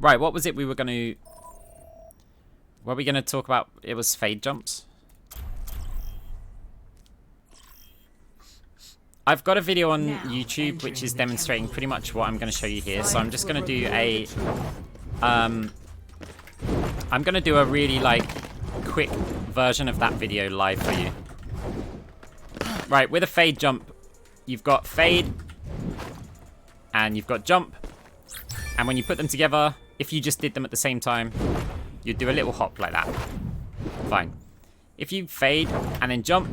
Right, what was it we were going to... What were we going to talk about? It was fade jumps. I've got a video on YouTube which is demonstrating pretty much what I'm going to show you here. So I'm just going to do a... I'm going to do a really, like, quick version of that video live for you. Right, with a fade jump, you've got fade, and you've got jump. And when you put them together, if you just did them at the same time, you'd do a little hop like that. Fine. If you fade and then jump,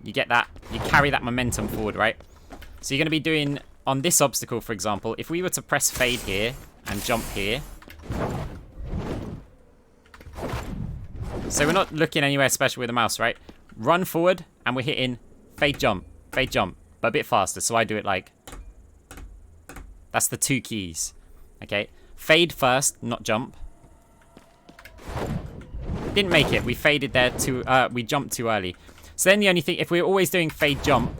you get that, you carry that momentum forward, right? So you're going to be doing, on this obstacle, for example, if we were to press fade here and jump here. So we're not looking anywhere special with the mouse, right? Run forward and we're hitting fade jump, but a bit faster. So I do it like, that's the 2 keys. Okay, fade first, not jump. Didn't make it. We faded there too. We jumped too early. So then the only thing, if we're always doing fade jump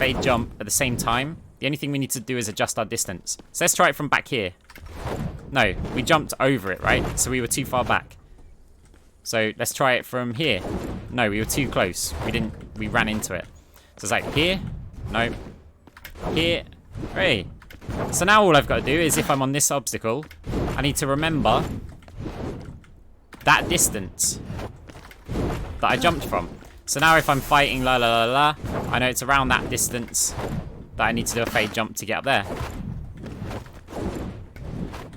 at the same time, the only thing we need to do is adjust our distance. So let's try it from back here. No, we jumped over it, right? So we were too far back. So let's try it from here. No, we were too close. We ran into it. So it's like here, no, here, hey. So now all I've got to do is, if I'm on this obstacle, I need to remember that distance that I jumped from. So now if I'm fighting la la la la, I know it's around that distance that I need to do a fade jump to get up there.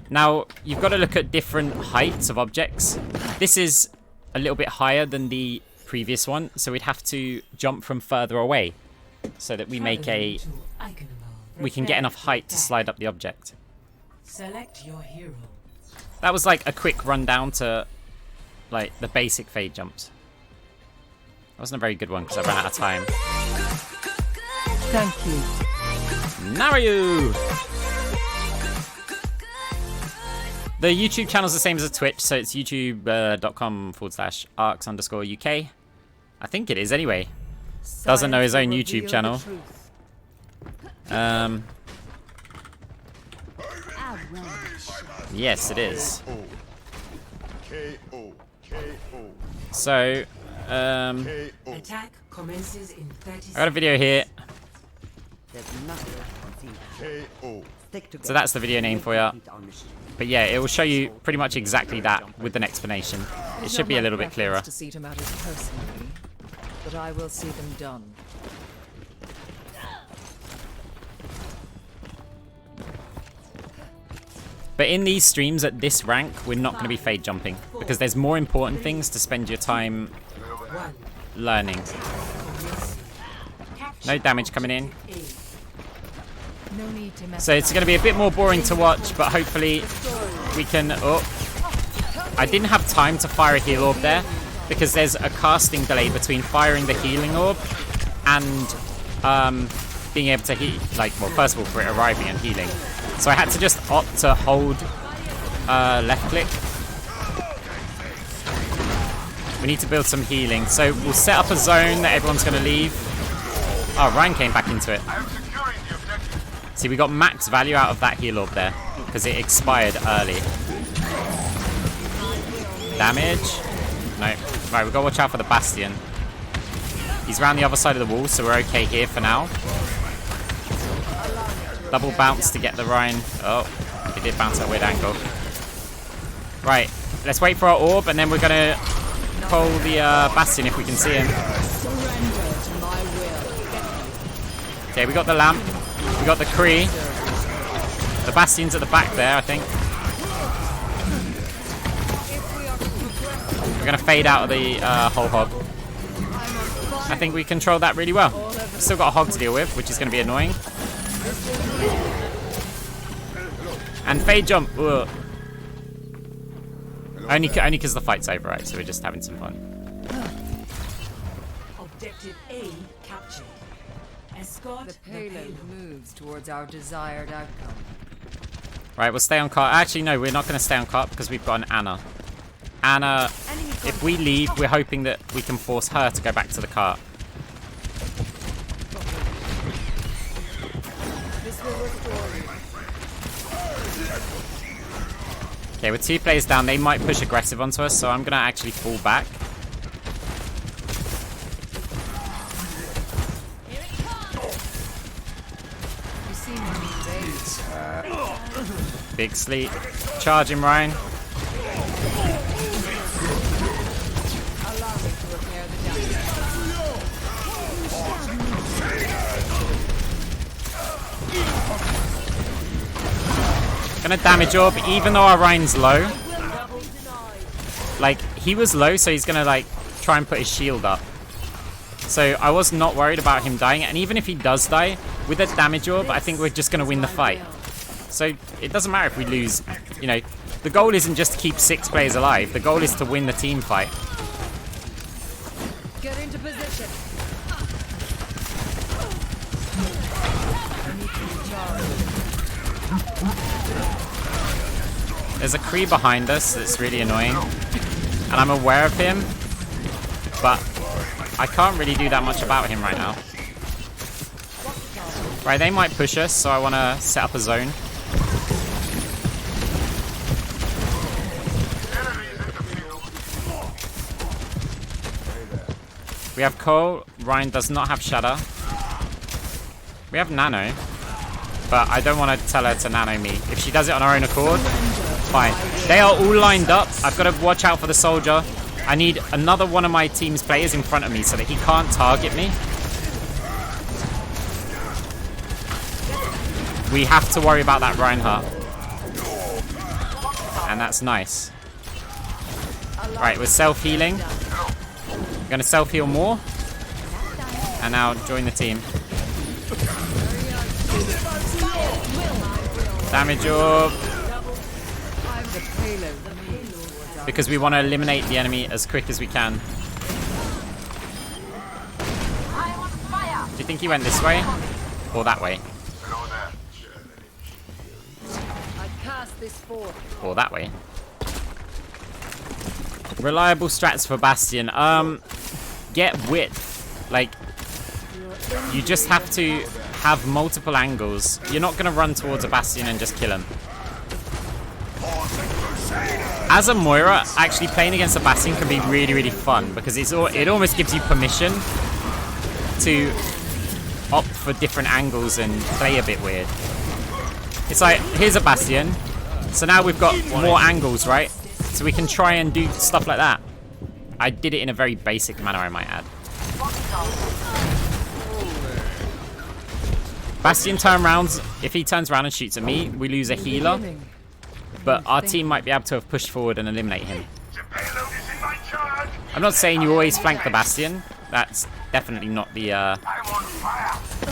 Now, you've got to look at different heights of objects. This is a little bit higher than the previous one, so we'd have to jump from further away so that we make a... we can get enough height to slide up the object. Select your hero. That was like a quick rundown to like the basic fade jumps. That wasn't a very good one because I ran out of time. Thank you. Naru! The YouTube channel's the same as the Twitch, so it's youtube.com/arcs_UK. I think it is anyway. Doesn't know his own YouTube channel. Yes, it is. So, Attack commences in 30 seconds. I got a video here. So that's the video name for you. But yeah, it will show you pretty much exactly that with an explanation. It should be a little bit clearer. To see to matters personally, but I will see them done. But in these streams at this rank, we're not going to be fade jumping because there's more important things to spend your time learning. No damage coming in. So it's going to be a bit more boring to watch, but hopefully we can... Oh, I didn't have time to fire a heal orb there because there's a casting delay between firing the healing orb and being able to heal. Like, well, first of all, for it arriving and healing. So I had to just opt to hold left click. We need to build some healing. So we'll set up a zone that everyone's going to leave. Oh, Ryan came back into it. See, we got max value out of that heal orb there because it expired early. Damage. No. Right, we've got to watch out for the Bastion. He's around the other side of the wall, so we're okay here for now. Double bounce to get the Rhine. Oh, he did bounce at a weird angle. Right, let's wait for our orb, and then we're going to pull the Bastion if we can see him. Okay, we got the lamp. We got the Kree. The Bastion's at the back there, I think. We're going to fade out of the whole hog. I think we control that really well. Still got a hog to deal with, which is going to be annoying. And fade jump. Ugh. Only because the fight's over, right? So we're just having some fun. Objective A captured. Escort The payload moves towards our desired outcome. Right, we'll stay on cart. Actually, no, we're not going to stay on cart because we've got an Anna. Anna, if we leave, we're hoping that we can force her to go back to the cart. Okay, with 2 players down, they might push aggressive onto us, so I'm going to actually fall back. Big sleep. Charge him, Ryan. Gonna damage orb, even though our Ryan's low. Like, he was low, so he's gonna, like, try and put his shield up. So I was not worried about him dying, and even if he does die, with a damage orb, I think we're just gonna win the fight. So it doesn't matter if we lose, you know. The goal isn't just to keep 6 players alive, the goal is to win the team fight. Get into position. There's a Kree behind us that's really annoying. And I'm aware of him, but I can't really do that much about him right now. Right, they might push us, so I want to set up a zone. We have Cole. Ryan does not have Shadow. We have Nano, but I don't want to tell her to nano me. If she does it on her own accord, fine. They are all lined up. I've got to watch out for the soldier. I need another one of my team's players in front of me so that he can't target me. We have to worry about that Reinhardt. And that's nice. Right, we're self-healing. I'm going to self-heal more. And now join the team. Damage orb. Because we want to eliminate the enemy as quick as we can. Do you think he went this way? Or that way? Or that way? Reliable strats for Bastion. Get width. Like, you just have to have multiple angles. You're not going to run towards a Bastion and just kill him. As a Moira, actually playing against a Bastion can be really, really fun because it almost gives you permission to opt for different angles and play a bit weird. It's like, here's a Bastion, so now we've got more angles, right? So we can try and do stuff like that. I did it in a very basic manner, I might add. Bastion turn rounds. If he turns around and shoots at me, we lose a healer. But our team might be able to have pushed forward and eliminate him. I'm not saying you always flank the Bastion. That's definitely not the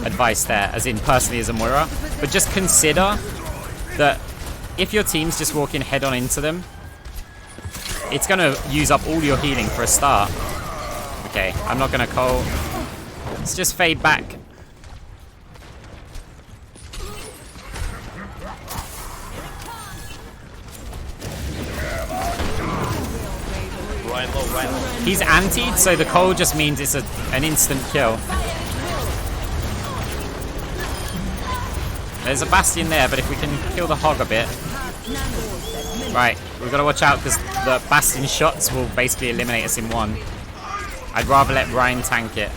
advice there, as in personally as a Moira. But just consider that if your team's just walking head on into them, it's going to use up all your healing for a start. Okay, I'm not going to call. Let's just fade back. He's antied, so the coal just means it's an instant kill. There's a Bastion there, but if we can kill the hog a bit. Right, we've got to watch out because the Bastion shots will basically eliminate us in one. I'd rather let Ryan tank it.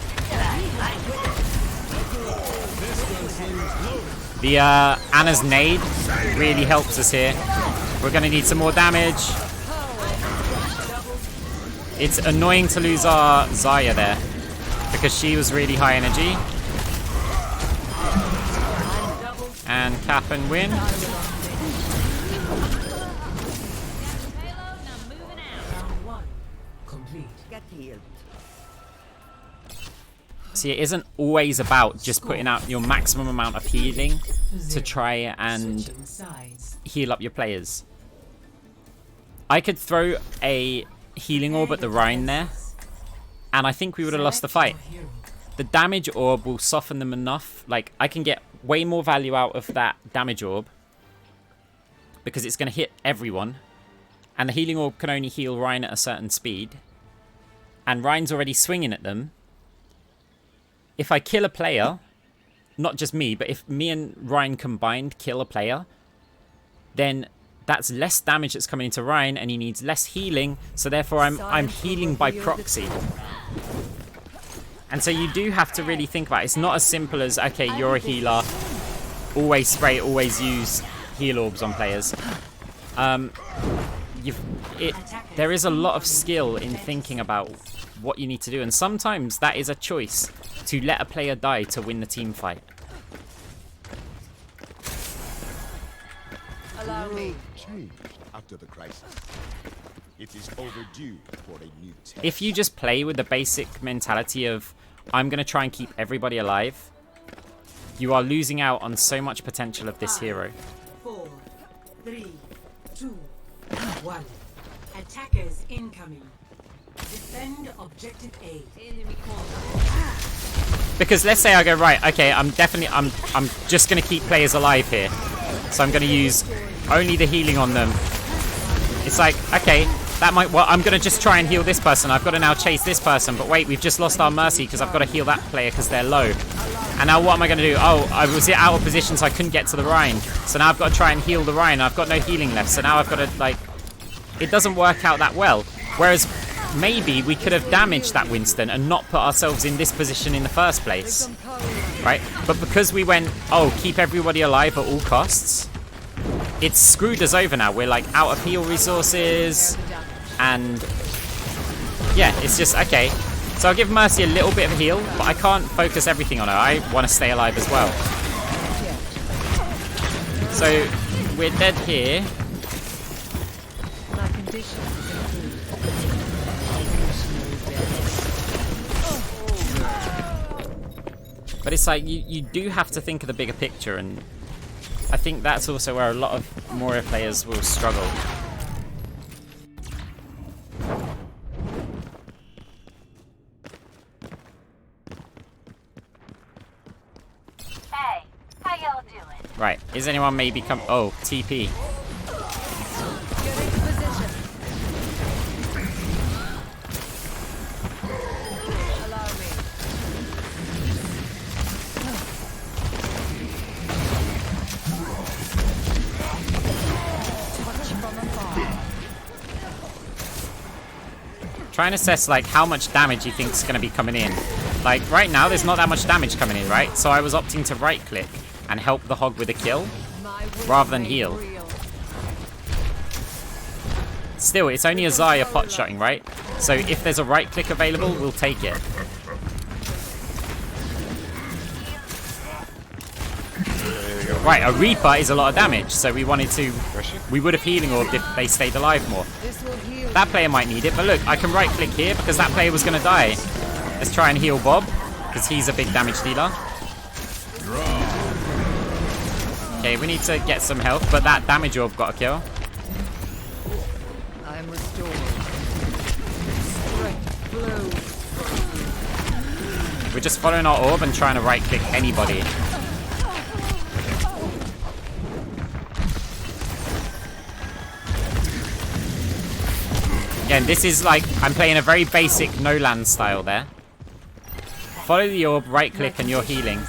The Anna's nade really helps us here. We're going to need some more damage. It's annoying to lose our Zarya there because she was really high energy. And cap and win. See, it isn't always about just putting out your maximum amount of healing to try and heal up your players. I could throw a healing orb at the Rhine there, and I think we would have lost the fight. The damage orb will soften them enough. Like, I can get way more value out of that damage orb because it's going to hit everyone, and the healing orb can only heal Rhine at a certain speed, and Rhine's already swinging at them. If I kill a player, not just me, but if me and Ryan combined kill a player, then that's less damage that's coming into Ryan, and he needs less healing, so therefore I'm healing by proxy. And so you do have to really think about it. It's not as simple as, okay, you're a healer, always spray, always use heal orbs on players. There is a lot of skill in thinking about what you need to do, and sometimes that is a choice to let a player die to win the team fight. Allow me. Changed after the crisis. It is overdue for a new test. If you just play with the basic mentality of, I'm going to try and keep everybody alive, you are losing out on so much potential of this hero. 4, 3, 2, 1. Attackers incoming. Defend objective A. Enemy Because let's say I go, right, okay, I'm just going to keep players alive here. So I'm going to use only the healing on them. It's like, okay, that might, well, I'm going to just try and heal this person. I've got to now chase this person. But wait, we've just lost our mercy because I've got to heal that player because they're low. And now what am I going to do? Oh, I was out of position, so I couldn't get to the Rhine. So now I've got to try and heal the Rhine. I've got no healing left. So now I've got to, like, it doesn't work out that well. Whereas maybe we could have damaged that Winston and not put ourselves in this position in the first place. Right? But because we went, oh, keep everybody alive at all costs, it's screwed us over now. We're like out of heal resources, and yeah, it's just, okay. So I'll give Mercy a little bit of heal, but I can't focus everything on her. I want to stay alive as well. So we're dead here. My condition is improved. But it's like, you do have to think of the bigger picture, and I think that's also where a lot of Moira players will struggle. Hey, how y'all doing? Right, is anyone maybe come? Oh, TP. Get into position. Allow me. Touch from afar. Try and assess like how much damage you think is going to be coming in. Like right now, there's not that much damage coming in, right? So I was opting to right click and help the hog with a kill rather than heal. Still, it's only a Zarya pot-shotting, right? So if there's a right-click available, we'll take it. Right, a Reaper is a lot of damage, so we wanted to... We would have healing orbed if they stayed alive more. That player might need it, but look, I can right-click here because that player was going to die. Let's try and heal Bob, because he's a big damage dealer. Okay, we need to get some health, but that damage orb got a kill. I am restored. Strength flows. We're just following our orb and trying to right-click anybody. Again, this is like, I'm playing a very basic no-land style there. Follow the orb, right-click, and you're healing.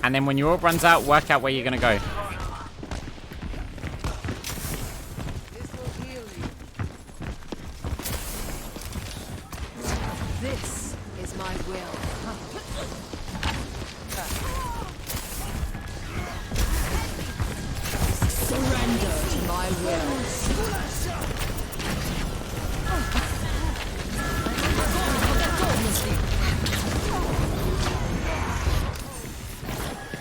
And then when your orb runs out, work out where you're going to go. This will heal you. This is my will. Surrender to my will.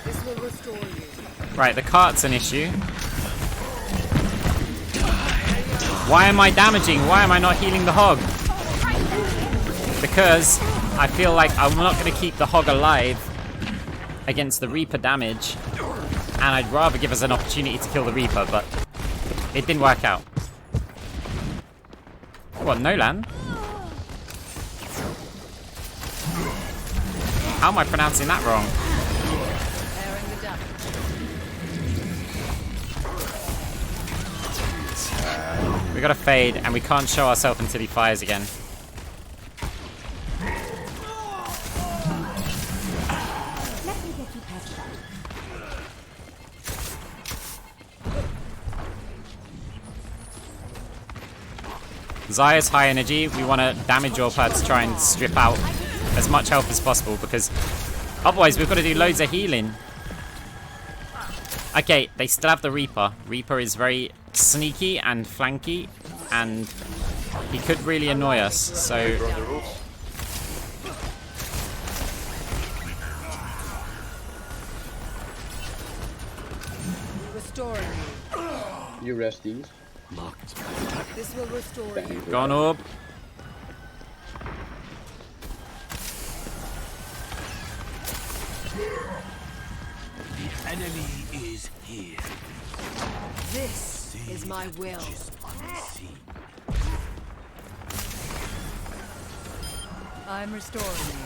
This will restore you. Right, the cart's an issue. Why am I damaging? Why am I not healing the hog? Because I feel like I'm not going to keep the hog alive against the Reaper damage. And I'd rather give us an opportunity to kill the Reaper, but it didn't work out. What, Nolan? How am I pronouncing that wrong? Airing the duct. We got to fade, and we can't show ourselves until he fires again. Zaya's high energy. We want to damage orb her to try and strip out as much health as possible, because otherwise we've got to do loads of healing. Okay, they still have the Reaper. Reaper is very sneaky and flanky, and he could really annoy us, so... Restoring you. You rest these. This will restore you. Go on, orb. The enemy is here. This is my will. I'm restoring you.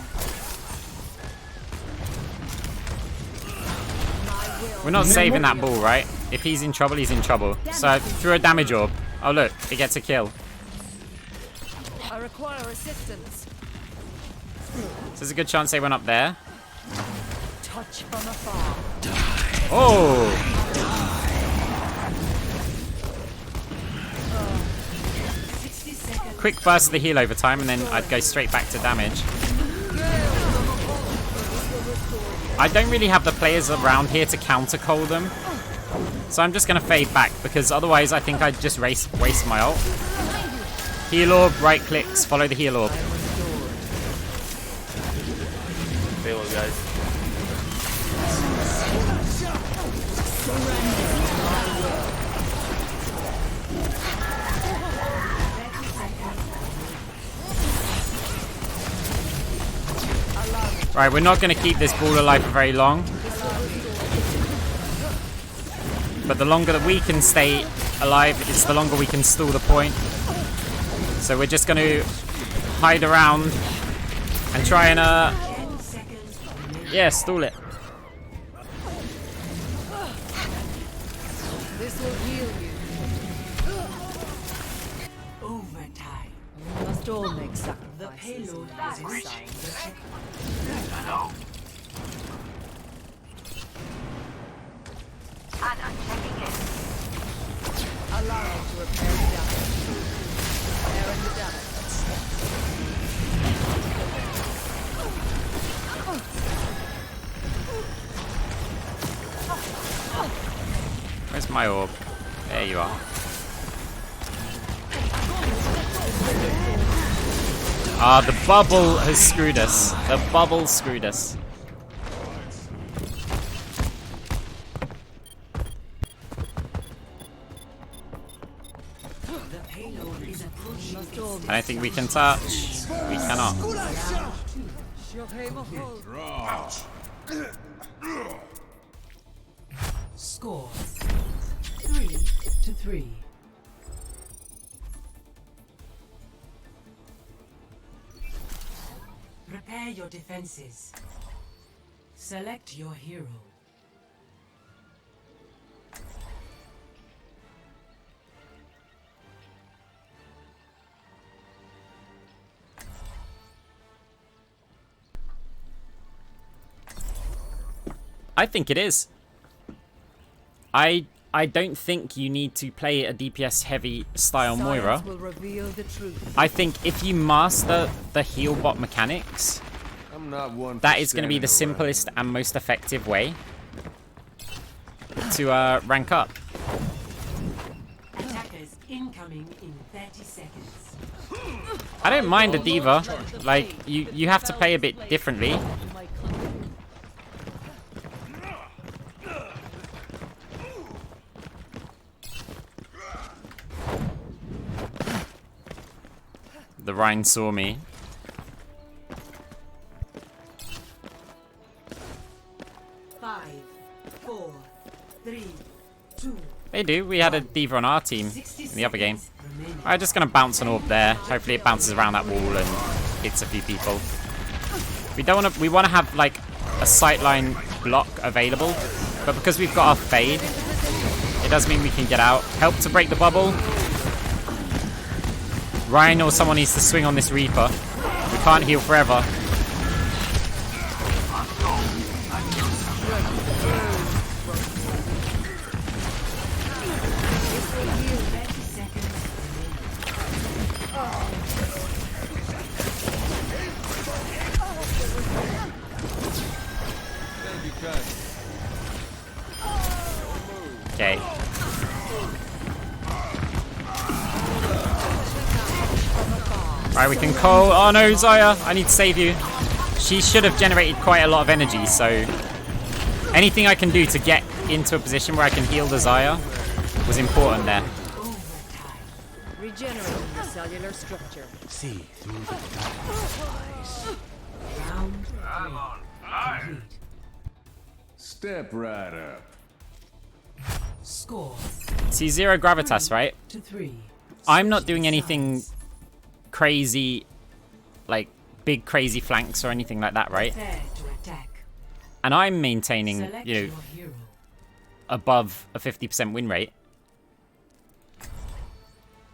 My will. We're not saving that ball, right? If he's in trouble, he's in trouble. So, through a damage orb. Oh, look, it gets a kill. I require assistance. So there's a good chance they went up there. Touch from afar. Oh! 60 seconds. Quick burst of the heal over time, and then I'd go straight back to damage. I don't really have the players around here to counter-call them. So I'm just going to fade back, because otherwise I think I'd just waste my ult. Heal orb, right clicks, follow the heal orb. Fail, guys. Right, we're not going to keep this ball alive for very long. But the longer that we can stay alive, it's the longer we can stall the point. So we're just going to hide around and try and, yeah, stall it. This will heal you. Overtime. We must all make The sacrifices. payload has reached the checkpoint. Allow him to repair the damage. Repairing the damage. Where's my orb? There you are. Ah, the bubble has screwed us. The bubble screwed us. The payload is approaching. Must all I don't think we can touch. We cannot. Score 3-3. Prepare your defenses. Select your hero. I think it is. I don't think you need to play a DPS heavy style Moira. Science will reveal the truth. I think if you master the heal bot mechanics, I'm not one. that is going to be the simplest and most effective way to rank up. Attackers incoming in 30 seconds. I don't mind a diva. Like, you have to play a bit differently. The Rhine saw me. Five, 4, 3, 2. They do. We had a diva on our team in the other game. I'm just going to bounce an orb there. Hopefully it bounces around that wall and hits a few people. We don't want to. We want to have like a sightline block available, but because we've got our fade, it does mean we can get out. Help to break the bubble. Ryan or someone needs to swing on this Reaper. We can't heal forever. Okay. Alright, we can call. Oh no, Zaya, I need to save you. She should have generated quite a lot of energy, so anything I can do to get into a position where I can heal the Zaya was important there. Regenerating the cellular structure. See through the darkness. Round 3. Complete. Step right up. Score See, 0 gravitas, right? 2-3. I'm not doing anything crazy, like big crazy flanks or anything like that, right? Prepare to attack. And I'm maintaining, Select you know, your hero. above a 50% win rate.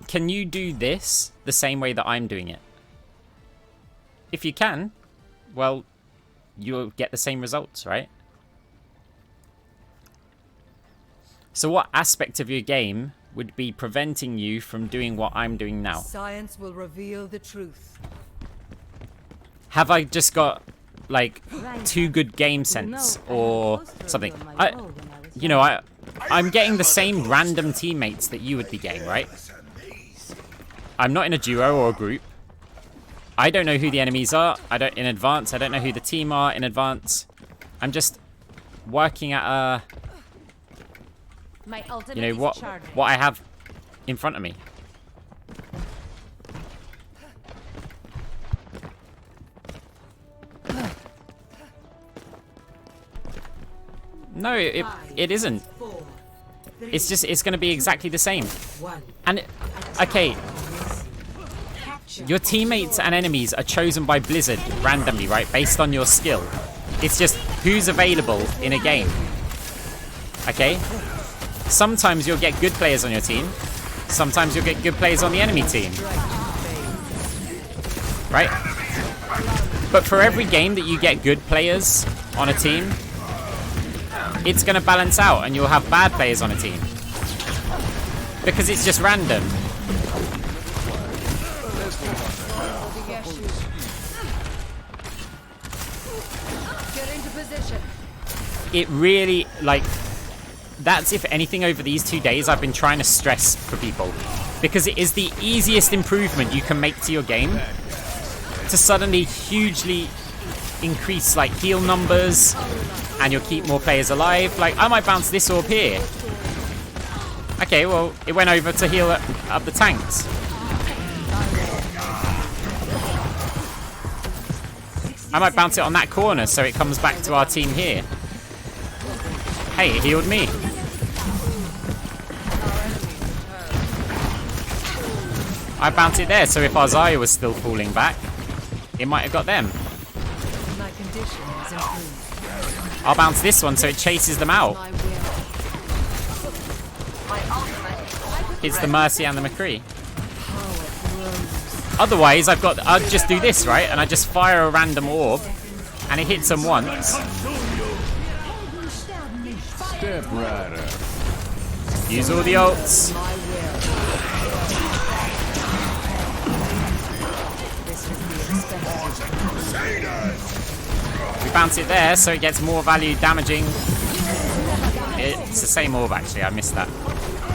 Can you do this the same way that I'm doing it? If you can, well, you'll get the same results, right? So what aspect of your game would be preventing you from doing what I'm doing now? Science will reveal the truth. Have I just got, like, too good game sense or something? I'm getting the same random teammates that you would be getting, right? I'm not in a duo or a group. I don't know who the enemies are. In advance. I don't know who the team are in advance. I'm just working at My ultimate you know what I have in front of me. No, it isn't. 4, 3, It's going to be exactly the same. 1. And okay, your teammates and enemies are chosen by Blizzard randomly, right? Based on your skill. It's just who's available in a game. Okay? Sometimes you'll get good players on your team. Sometimes you'll get good players on the enemy team. Right? But for every game that you get good players on a team, it's going to balance out and you'll have bad players on a team. Because it's just random. Get into position. It really, like, that's, if anything, over these 2 days I've been trying to stress for people. Because it is the easiest improvement you can make to your game. To suddenly hugely increase, like, heal numbers. And you'll keep more players alive. Like, I might bounce this orb here. Okay, well, it went over to heal up the tanks. I might bounce it on that corner so it comes back to our team here. Hey, it healed me. I bounced it there, so if our Zarya was still falling back, it might have got them. My condition has improved. I'll bounce this one so it chases them out. My will. Hits the Mercy and the McCree. Otherwise, I'll just do this, right? And I just fire a random orb, and it hits them once. Step right up. Use all the ults. We bounce it there, so it gets more value damaging. It's the same orb, actually. I missed that.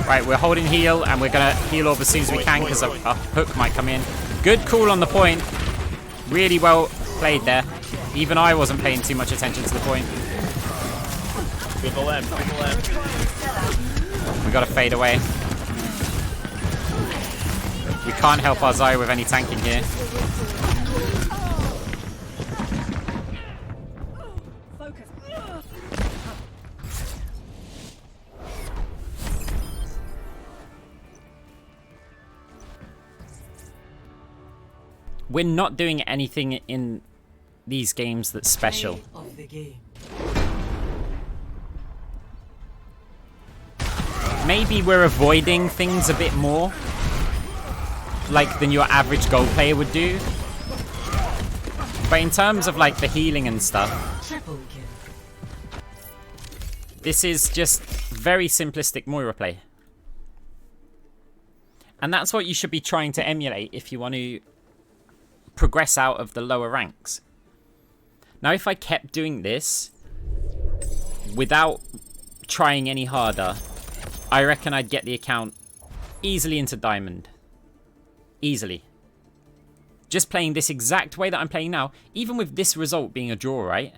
Right, we're holding heal, and we're going to heal orb as soon as we can, because a hook might come in. Good call on the point. Really well played there. Even I wasn't paying too much attention to the point. Good the lamp, good the lamp. We got to fade away. We can't help our Zarya with any tanking here. We're not doing anything in these games that's special. Play of the game. Maybe we're avoiding things a bit more, like than your average gold player would do. But in terms of like the healing and stuff, Triple kill. this is just very simplistic Moira play. And that's what you should be trying to emulate if you want to progress out of the lower ranks. Now, if I kept doing this without trying any harder, I reckon I'd get the account easily into Diamond. Easily. Just playing this exact way that I'm playing now, even with this result being a draw, right?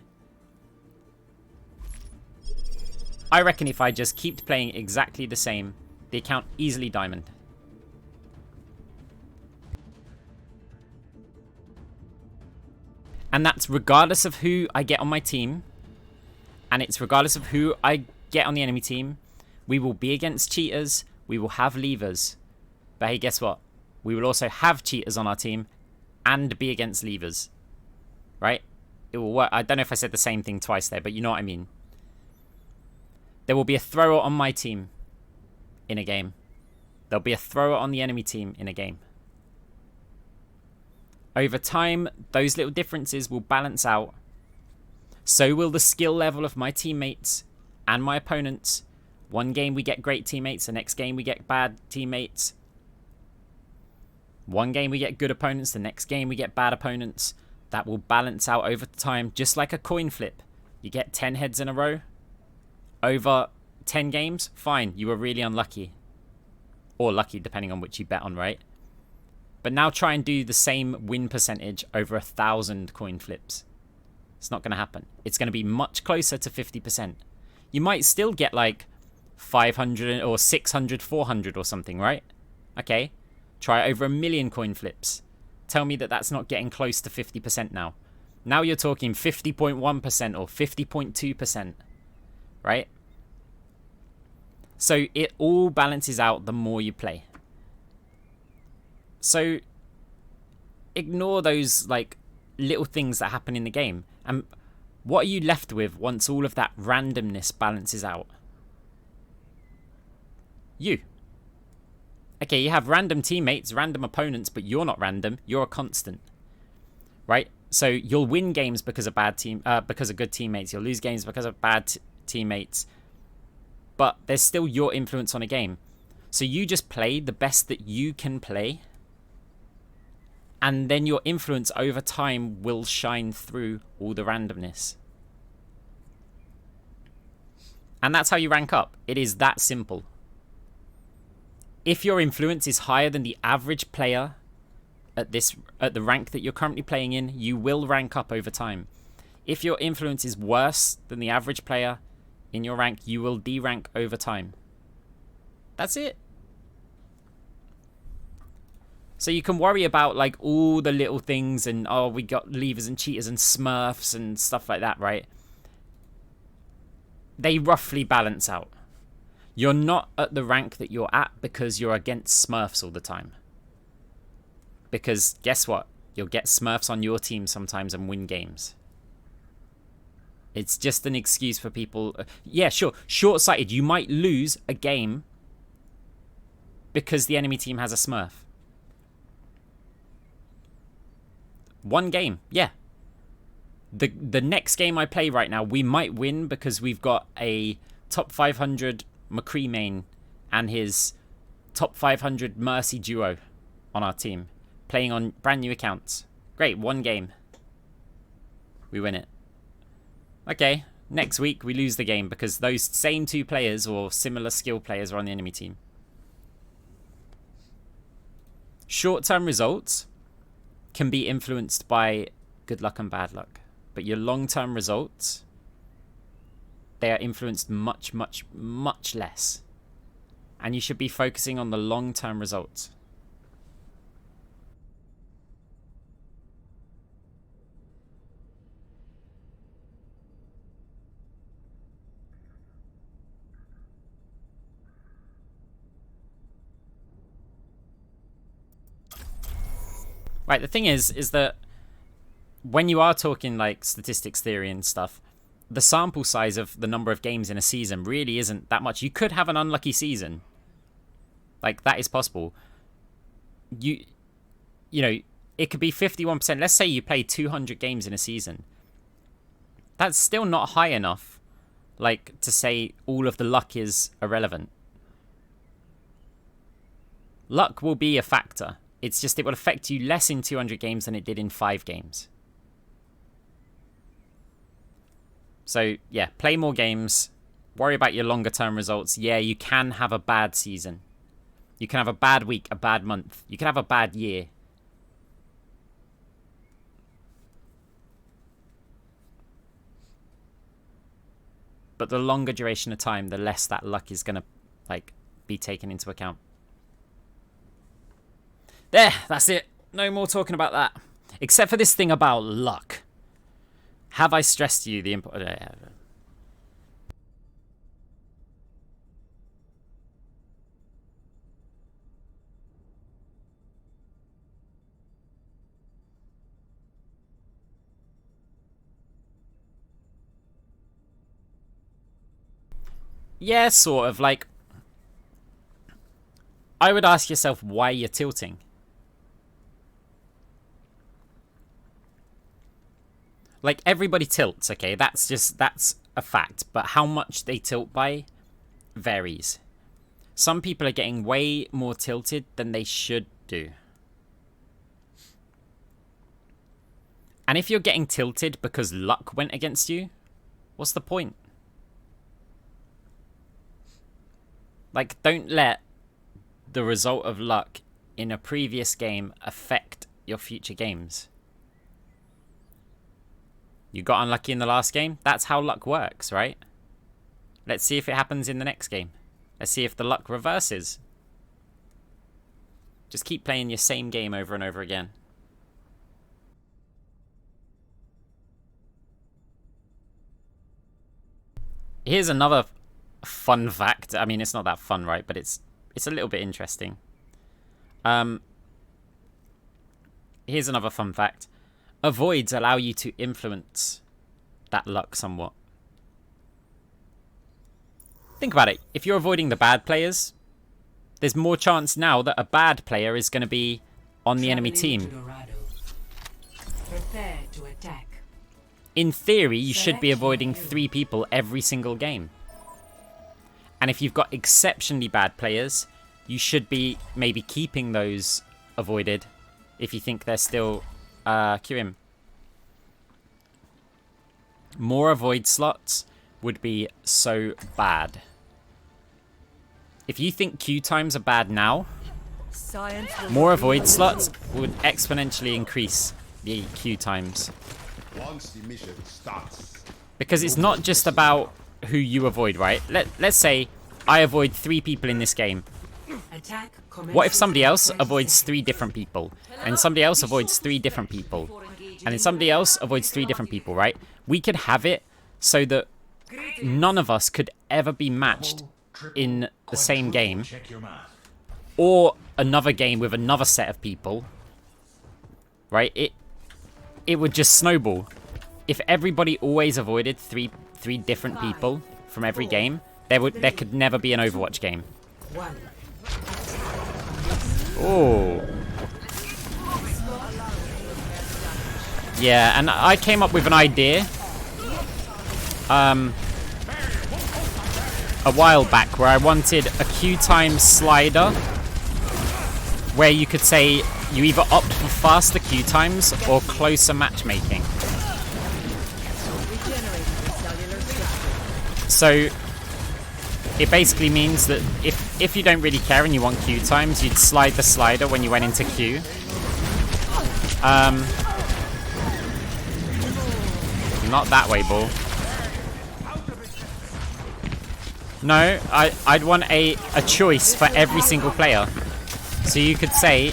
I reckon if I just keep playing exactly the same, the account easily Diamond. And that's regardless of who I get on my team. And it's regardless of who I get on the enemy team. We will be against cheaters. We will have leavers. But hey, guess what? We will also have cheaters on our team and be against leavers. Right? It will work. I don't know if I said the same thing twice there, but you know what I mean. There will be a thrower on my team in a game. There'll be a thrower on the enemy team in a game. Over time, those little differences will balance out. So will the skill level of my teammates and my opponents. One game we get great teammates, the next game we get bad teammates. One game we get good opponents, the next game we get bad opponents. That will balance out over time, just like a coin flip. You get 10 heads in a row. Over 10 games, fine, you were really unlucky. Or lucky, depending on which you bet on, right? But now try and do the same win percentage over 1,000 coin flips. It's not going to happen. It's going to be much closer to 50%. You might still get like 500 or 600, 400 or something, right? Okay. Try over 1 million coin flips. Tell me that that's not getting close to 50% now. Now you're talking 50.1% or 50.2%, right? So it all balances out the more you play. So ignore those like little things that happen in the game. And what are you left with once all of that randomness balances out? You. Okay, you have random teammates, random opponents, but you're not random. You're a constant, right? So you'll win games because of because of good teammates. You'll lose games because of bad teammates. But there's still your influence on a game. So you just play the best that you can play. And then your influence over time will shine through all the randomness. And that's how you rank up. It is that simple. If your influence is higher than the average player at the rank that you're currently playing in, you will rank up over time. If your influence is worse than the average player in your rank, you will derank over time. That's it. So you can worry about like all the little things and, oh, we got levers and cheaters and smurfs and stuff like that, right? They roughly balance out. You're not at the rank that you're at because you're against smurfs all the time. Because guess what? You'll get smurfs on your team sometimes and win games. It's just an excuse for people. Yeah, sure. Short-sighted. You might lose a game because the enemy team has a smurf. One game, yeah. The next game I play right now, we might win because we've got a top 500 McCree main and his top 500 Mercy duo on our team, playing on brand new accounts. Great, one game. We win it. Okay, next week we lose the game because those same two players or similar skill players are on the enemy team. Short-term results can be influenced by good luck and bad luck. But your long-term results, they are influenced much, much, much less. And you should be focusing on the long-term results. Right, the thing is that when you are talking like statistics theory and stuff, the sample size of the number of games in a season really isn't that much. You could have an unlucky season. Like, that is possible. You know, it could be 51%. Let's say you play 200 games in a season. That's still not high enough, like, to say all of the luck is irrelevant. Luck will be a factor. It's just it will affect you less in 200 games than it did in 5 games. So, yeah, play more games. Worry about your longer term results. Yeah, you can have a bad season. You can have a bad week, a bad month. You can have a bad year. But the longer duration of time, the less that luck is going to, like, be taken into account. There, that's it. No more talking about that. Except for this thing about luck. Have I stressed to you the important... Yeah, sort of. Like, I would ask yourself why you're tilting. Like, everybody tilts, okay? That's a fact. But how much they tilt by varies. Some people are getting way more tilted than they should do. And if you're getting tilted because luck went against you, what's the point? Like, don't let the result of luck in a previous game affect your future games. You got unlucky in the last game? That's how luck works, right? Let's see if it happens in the next game. Let's see if the luck reverses. Just keep playing your same game over and over again. Here's another fun fact. I mean, it's not that fun, right? But it's a little bit interesting. Here's another fun fact. Avoids allow you to influence that luck somewhat. Think about it. If you're avoiding the bad players, there's more chance now that a bad player is going to be on the enemy team. Prepare to attack. In theory, you should be avoiding 3 people every single game. And if you've got exceptionally bad players, you should be maybe keeping those avoided if you think they're still QM. More avoid slots would be so bad. If you think queue times are bad now, more avoid slots would exponentially increase the queue times. Once the mission starts. Because it's not just about who you avoid, right? Let's say I avoid 3 people in this game. What if somebody else avoids 3 different people? And somebody else avoids 3 different people? And then somebody else avoids 3 different people, right? We could have it so that none of us could ever be matched in the same game. Or another game with another set of people. Right? It would just snowball. If everybody always avoided three different people from every game, there could never be an Overwatch game. Oh. Yeah, and I came up with an idea a while back where I wanted a queue time slider where you could say you either opt for faster queue times or closer matchmaking. So it basically means that if you don't really care and you want queue times, you'd slide the slider when you went into queue. Not that way, ball. No, I'd want a choice for every single player. So you could say,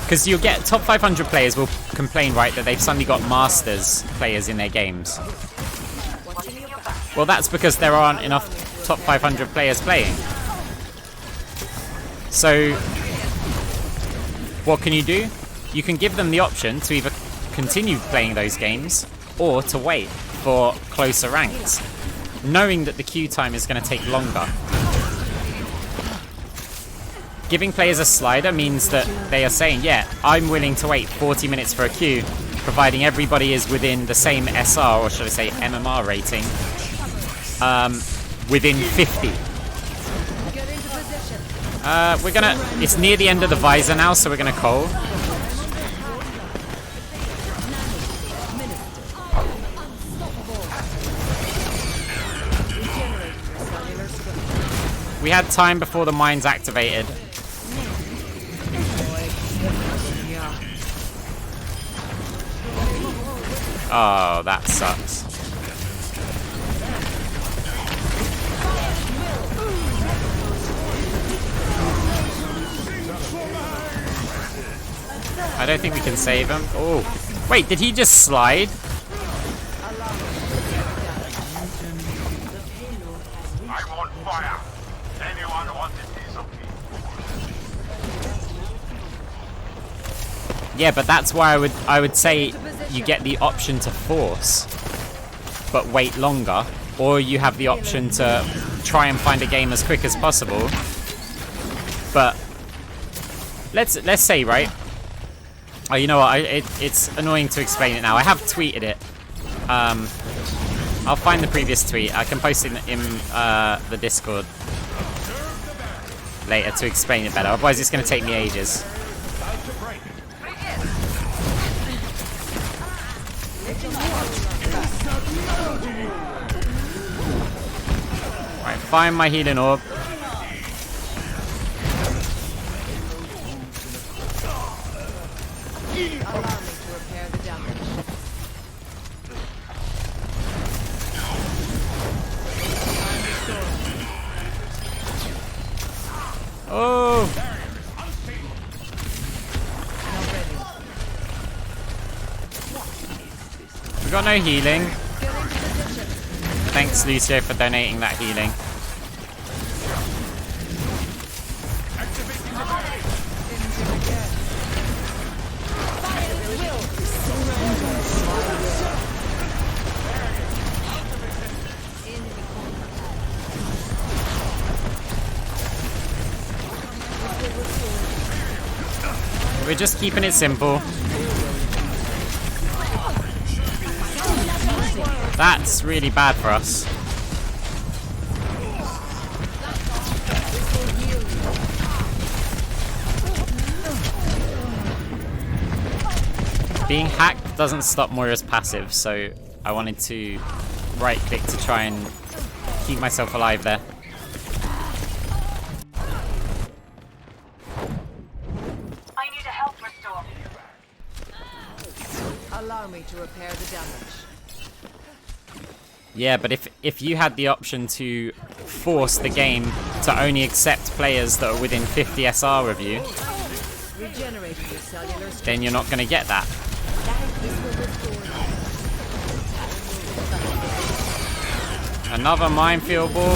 because you'll get top 500 players will complain, right, that they've suddenly got Masters players in their games. Well, that's because there aren't enough top 500 players playing. So, what can you do? You can give them the option to either continue playing those games or to wait for closer ranks, knowing that the queue time is going to take longer. Giving players a slider means that they are saying, yeah, I'm willing to wait 40 minutes for a queue, providing everybody is within the same SR, or should I say MMR rating, within 50. We're gonna... It's near the end of the visor now, so we're gonna coal. We had time before the mines activated. Oh, that sucks. I don't think we can save him. Oh, wait, did he just slide? I want fire. Anyone want a piece of me? Yeah, but that's why I would say you get the option to force, but wait longer, or you have the option to try and find a game as quick as possible. But let's say, right? Oh, you know what? It's annoying to explain it now. I have tweeted it. I'll find the previous tweet. I can post it in the Discord later to explain it better. Otherwise, it's going to take me ages. Right, find my healing orb. Allow me to repair the damage. Oh! We got no healing. Thanks, Lucio, for donating that healing. We're just keeping it simple. That's really bad for us. Being hacked doesn't stop Moira's passive, so I wanted to right click to try and keep myself alive there. I need a health restore. Allow me to repair the damage. Yeah, but if you had the option to force the game to only accept players that are within 50 SR of you, Regenerating your cellular strength. then you're not going to get that. Another minefield ball.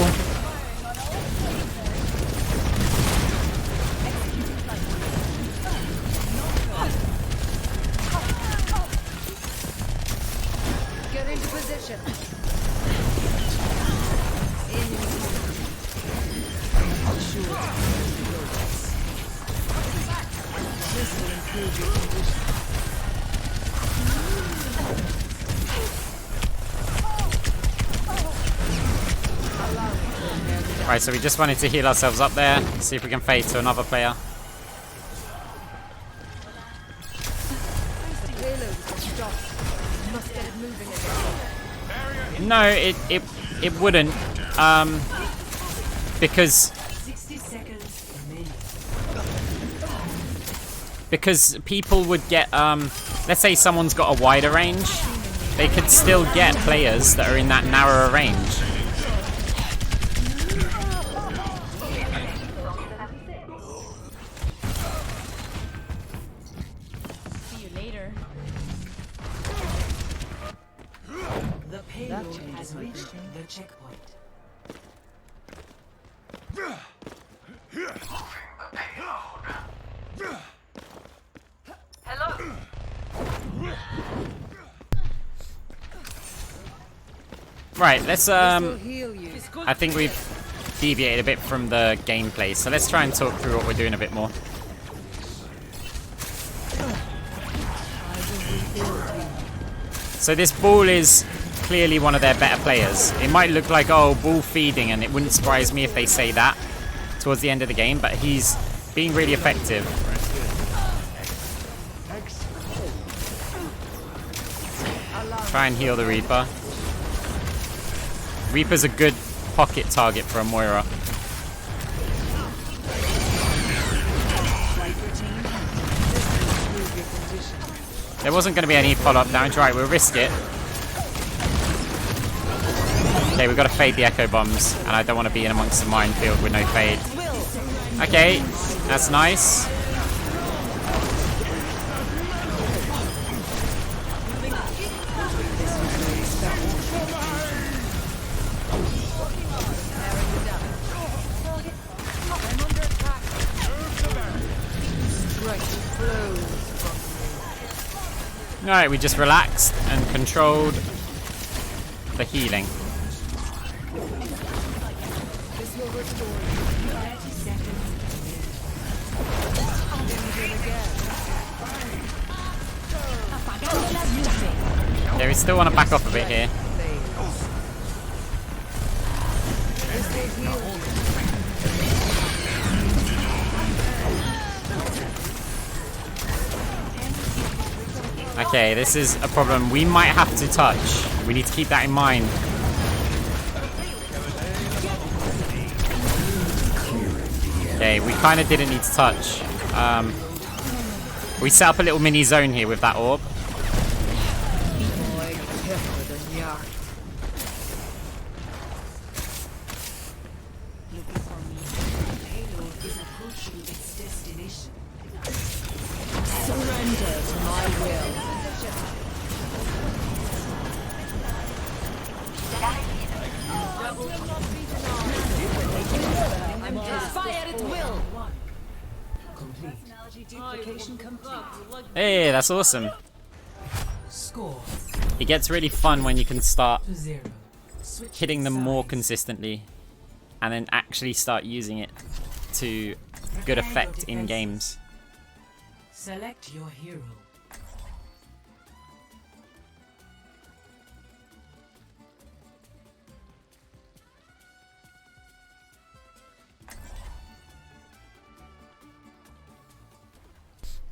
Get into position. This will improve your condition. Right, so we just wanted to heal ourselves up there, see if we can fade to another player. The payload is stopped. You must get it moving again. No, it wouldn't, because 60 seconds remaining. because people would get let's say someone's got a wider range, they could still get players that are in that narrower range. See you later. The payload has reached the checkpoint. Hello. Right, let's Will heal you. I think we've deviated a bit from the gameplay, so let's try and talk through what we're doing a bit more. So this ball is clearly one of their better players. It might look like, oh, ball feeding, and it wouldn't surprise me if they say that. towards the end of the game, but he's being really effective. Try and heal the Reaper. Reaper's a good pocket target for a Moira. There wasn't going to be any follow-up damage. Right, we'll risk it. Okay, we've got to fade the echo bombs, and I don't want to be in amongst the minefield with no fade. Okay, that's nice. Alright, we just relaxed and controlled the healing. Okay, we still want to back off a bit here. Okay, this is a problem. We might have to touch. We need to keep that in mind. Okay, we kind of didn't need to touch. We set up a little mini zone here with that orb. Hey, that's awesome. Score It gets really fun when you can start 2-0. Switch hitting them more sides. consistently and then actually start using it to good effect in games. Select your hero.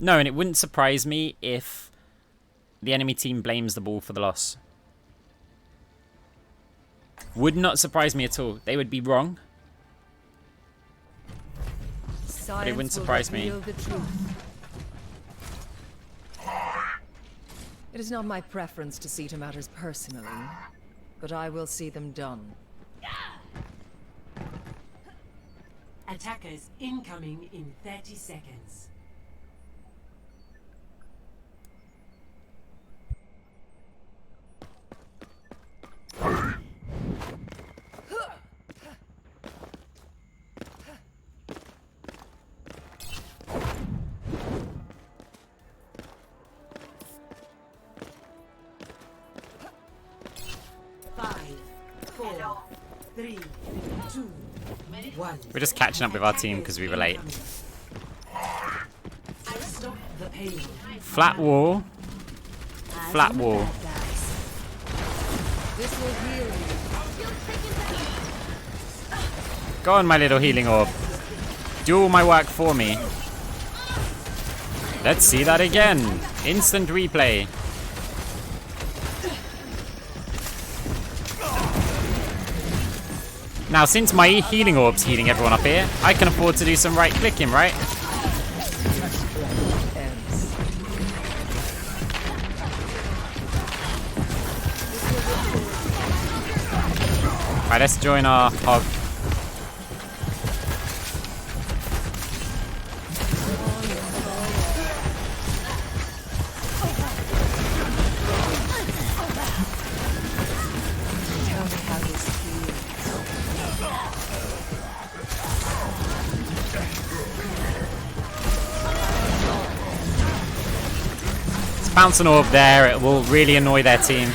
No, and it wouldn't surprise me if the enemy team blames the ball for the loss. Would not surprise me at all. They would be wrong. But it wouldn't surprise me. It is not my preference to see to matters personally, but I will see them done. Attackers incoming in 30 seconds. We're just catching up with our team because we were late. Flat wall. Flat wall. Go on, my little healing orb. Do all my work for me. Let's see that again. Instant replay. Now, since my healing orb's healing everyone up here, I can afford to do some right clicking, right? Alright, let's join our hog. Bounce an orb there, it will really annoy their team.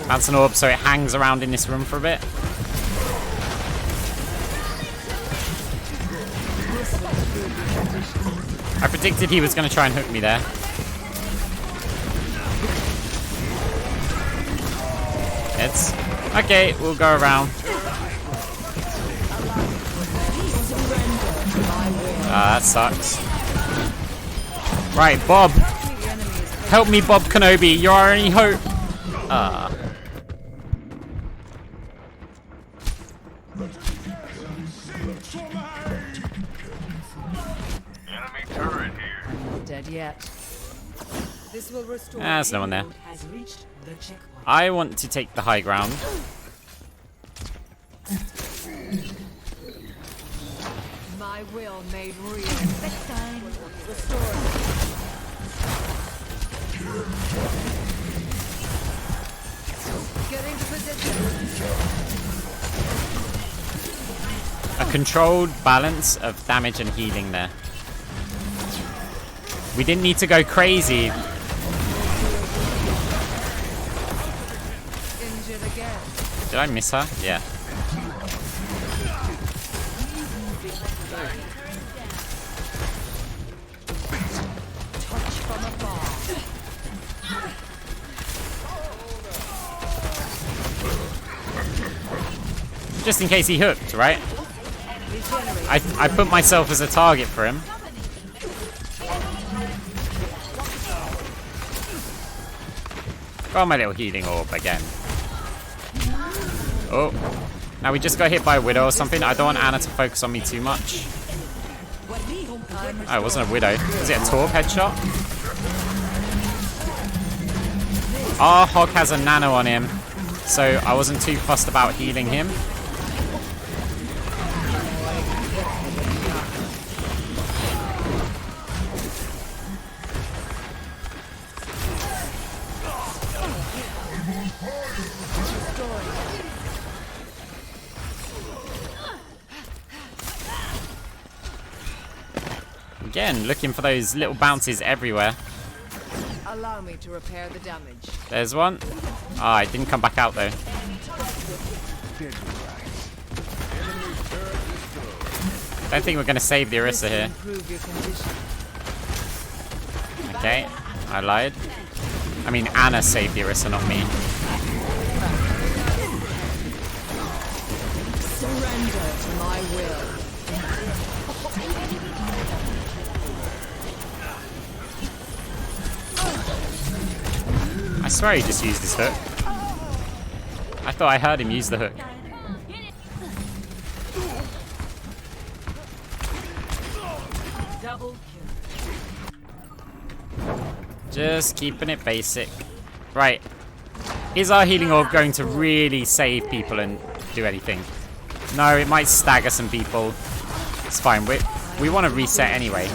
Bounce an orb so it hangs around in this room for a bit. I predicted he was going to try and hook me there. Heads. Okay, we'll go around. Ah, that sucks. Right, Bob. Help me, Bob Kenobi. You're our only hope. Ah. Enemy turret here. Not dead yet. This will restore. There's no one there. Has reached the checkpoint. I want to take the high ground. My will made real. Get into position. A controlled balance of damage and healing there. We didn't need to go crazy. Injured again. Did I miss her? Yeah. Touch from afar. Just in case he hooked, right? I put myself as a target for him. Got my little healing orb again. Oh. Now we just got hit by a Widow or something. I don't want Anna to focus on me too much. Oh, it wasn't a Widow. Was it a Torb headshot? Our Hog has a nano on him, so I wasn't too fussed about healing him. Again, looking for those little bounces everywhere. Allow me to repair the damage. There's one. Ah, it didn't come back out though. Don't think we're going to save the Orisa here. Improve your condition. Okay, I lied. I mean, Anna saved the Orisa, not me. Surrender to my will. I swear he just used his hook. I thought I heard him use the hook. Double kill. Just keeping it basic. Right. Is our healing orb going to really save people and do anything? No, it might stagger some people. It's fine. We want to reset anyway.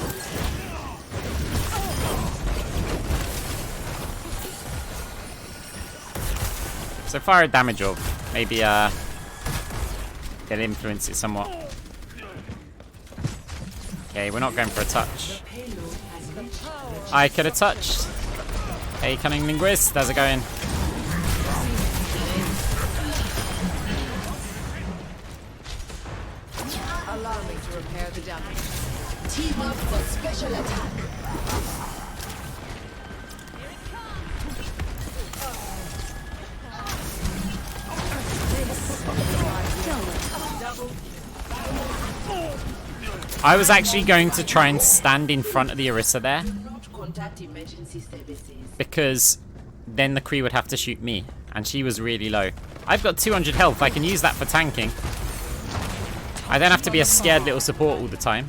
So fire a damage orb. Maybe it'll influence it somewhat. Okay, we're not going for a touch. I could have touched. Hey, cunning linguist, how's it going? Allow me to repair the damage. Team up for special attack. I was actually going to try and stand in front of the Orisa there, Contact emergency services. because then the Kree would have to shoot me, and she was really low. I've got 200 health, I can use that for tanking. I don't have to be a scared little support all the time.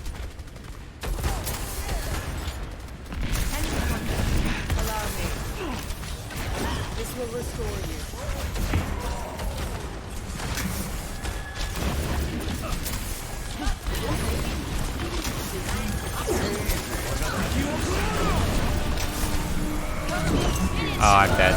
Allow me. This will restore you. Oh, I'm dead.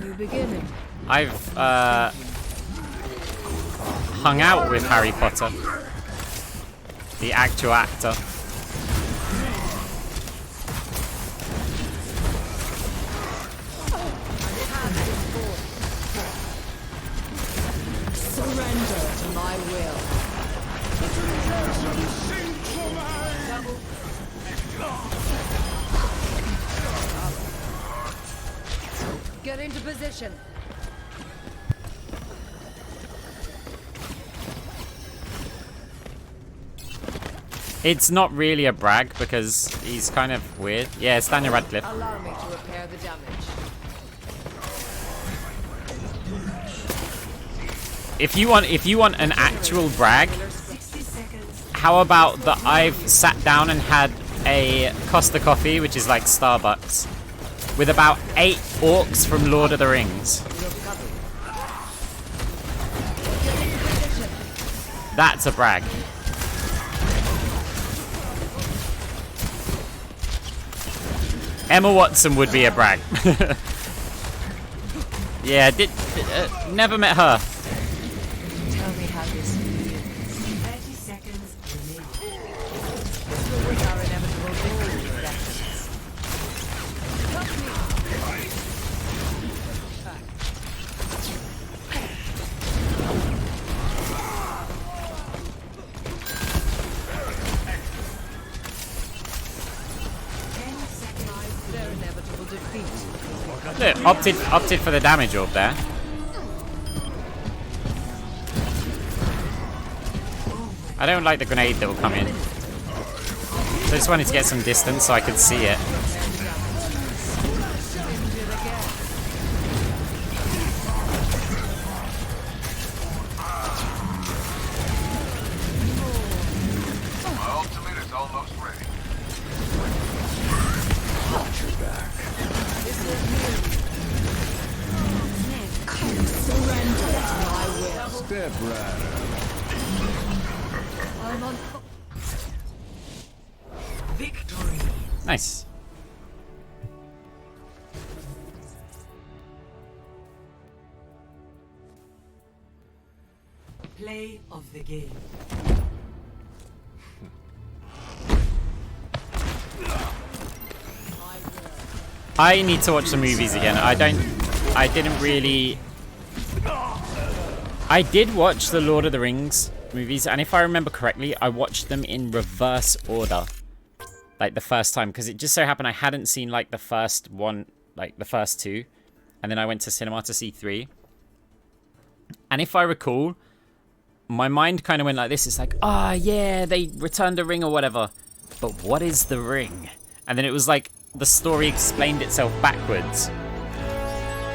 New beginning. I've hung out with Harry Potter, the actual actor. Surrender to my will. Get into position. It's not really a brag because he's kind of weird. Yeah, it's Daniel Radcliffe. Allow me to repair the damage. If you want an actual brag, how about that I've sat down and had a Costa coffee, which is like Starbucks, with about 8 orcs from Lord of the Rings. That's a brag. Emma Watson would be a brag. Yeah, never met her. Tell me how this feels. 30 seconds remaining. With our inevitable victory, Veterans. Help me. Their inevitable defeat. Look, opted for the damage orb there. I don't like the grenade that will come in. So I just wanted to get some distance so I could see it. My ultimate is almost ready. Step right. I'm on. Victory. Nice. Play of the game. I need to watch the movies again. I didn't really... I did watch the Lord of the Rings movies, and if I remember correctly, I watched them in reverse order. Like the first time, because it just so happened I hadn't seen like the first one, like the first 2. And then I went to cinema to see 3. And if I recall, my mind kind of went like this. It's like, ah, yeah, they returned a ring or whatever. But what is the ring? And then it was like the story explained itself backwards.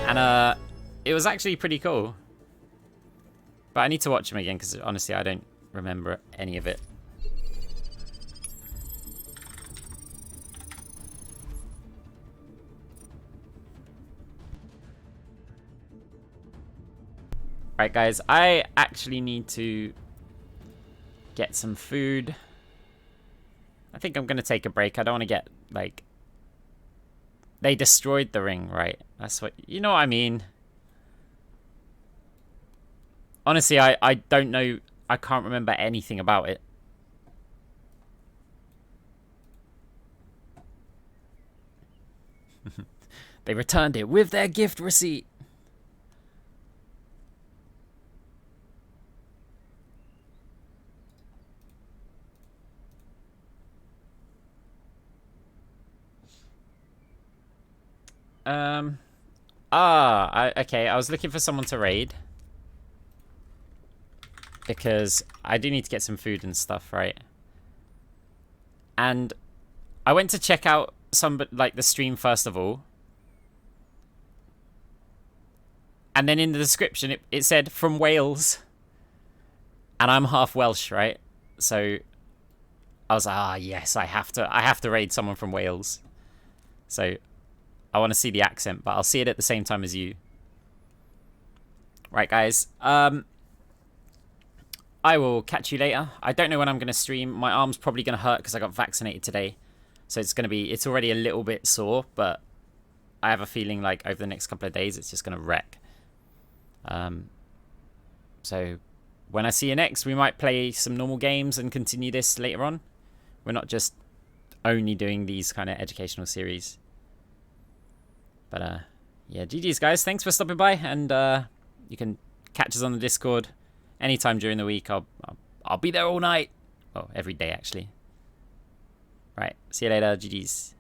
And it was actually pretty cool. But I need to watch them again because honestly, I don't remember any of it. Right, guys, I actually need to get some food. I think I'm going to take a break. I don't want to get, like... They destroyed the ring, right? That's what... You know what I mean? Honestly, I don't know... I can't remember anything about it. They returned it with their gift receipt. Okay, I was looking for someone to raid. Because I do need to get some food and stuff, right? And I went to check out the stream first of all. And then in the description, it said, from Wales. And I'm half Welsh, right? So I was like, yes, I have to raid someone from Wales. So I want to see the accent, but I'll see it at the same time as you. Right, guys. I will catch you later. I don't know when I'm going to stream. My arm's probably going to hurt because I got vaccinated today. So it's already a little bit sore, but I have a feeling like over the next couple of days, it's just going to wreck. So when I see you next, we might play some normal games and continue this later on. We're not just only doing these kind of educational series. But yeah, GG's guys. Thanks for stopping by, and you can catch us on the Discord anytime during the week. I'll be there all night. every day actually. Right, see you later, GG's.